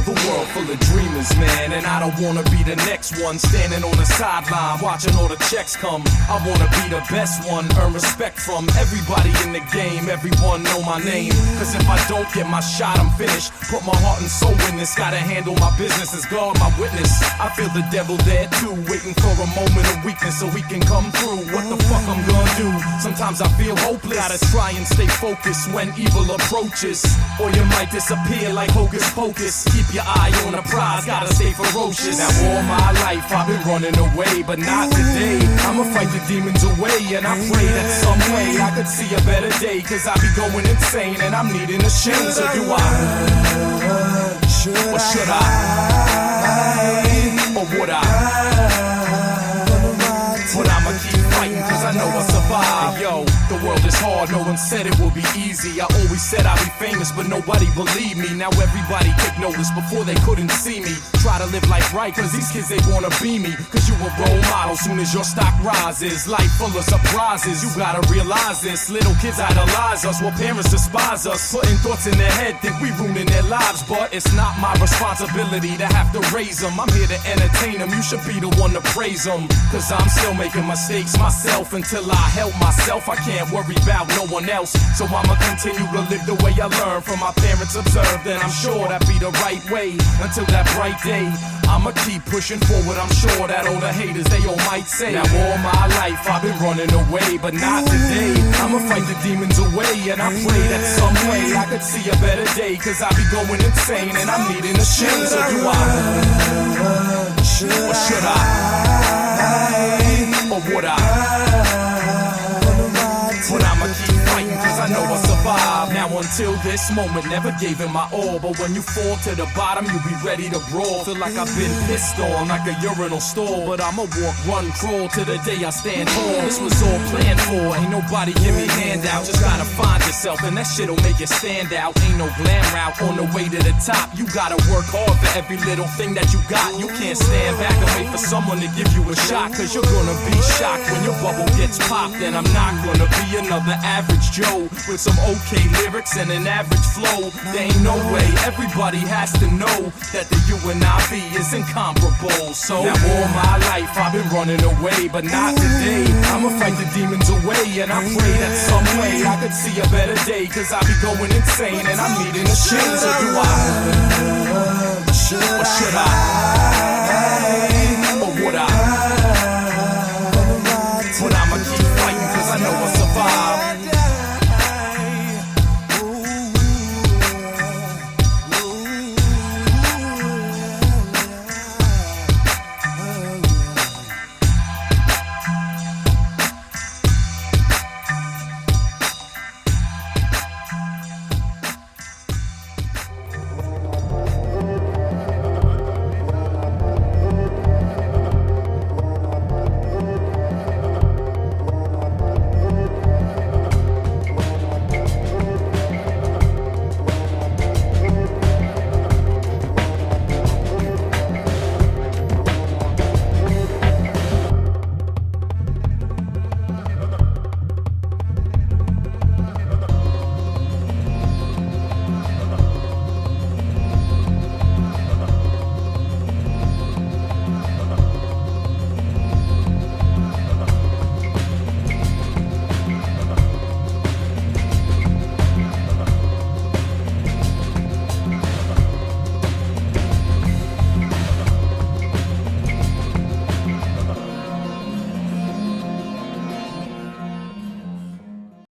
the world full of dreamers, man, and I don't wanna be the next one standing on the sideline watching all the checks come. I wanna be the best one, earn respect from everybody in the game, everyone know my name. Cause if I don't get my shot, I'm finished. Put my heart and soul in this, gotta handle my business as God my witness. I feel the devil there too, waiting for a moment of weakness so he can come through. What the fuck I'm gonna do? Sometimes I feel hopeless. Gotta try and stay focused when evil approaches, or you might disappear like Hocus Pocus. Keep your eye on the prize, gotta stay ferocious. Now all my life I've been running away, but not today. I'ma fight the demons away, and I pray that some way I could see a better day. Cause I be going insane and I'm needing a change. So do I? Or should I? Or would I? But I'ma keep fighting cause I know I'll survive. Yo, the world is hard, no one said it would be easy. I always said I'd be famous, but nobody believed me. Now everybody take notice before they couldn't see me. Try to live life right, cause these kids they wanna be me. Cause you a role model soon as your stock rises. Life full of surprises, you gotta realize this. Little kids idolize us while parents despise us. Putting thoughts in their head, think we ruining their lives. But it's not my responsibility to have to raise them. I'm here to entertain them, you should be the one to praise them. Cause I'm still making mistakes myself. Until I help myself, I can't worry about no one else. So I'ma continue to live the way I learned from my parents observed. And I'm sure that be the right way until that bright day. I'ma keep pushing forward, I'm sure that all the haters, they all might say. Now all my life I've been running away, but not today. I'ma fight the demons away, and I pray that some way I could see a better day. Cause I be going insane and I'm needing a change. So do I? Or should I? Or would I? But I'ma keep fighting cause I know I'll survive. Now until this moment, never gave it my all. But when you fall to the bottom, you be ready to brawl. Feel like I've been pissed on like a urinal stall. But I'ma walk, run, crawl till the day I stand tall. This was all planned for, ain't nobody give me handouts. Just gotta find yourself and that shit'll make you stand out. Ain't no glam route on the way to the top. You gotta work hard for every little thing that you got. You can't stand back and wait for someone to give you a shot. Cause you're gonna be shocked when your bubble gets popped. And I'm not gonna be another average Joe with some okay lyrics and an average flow. There ain't no way, everybody has to know that the UNIV is incomparable. So now all my life I've been running away, but not today. I'ma fight the demons away, and I pray that some way I could see a better day. Cause I be going insane and I'm needing a change. So do I? Or should I?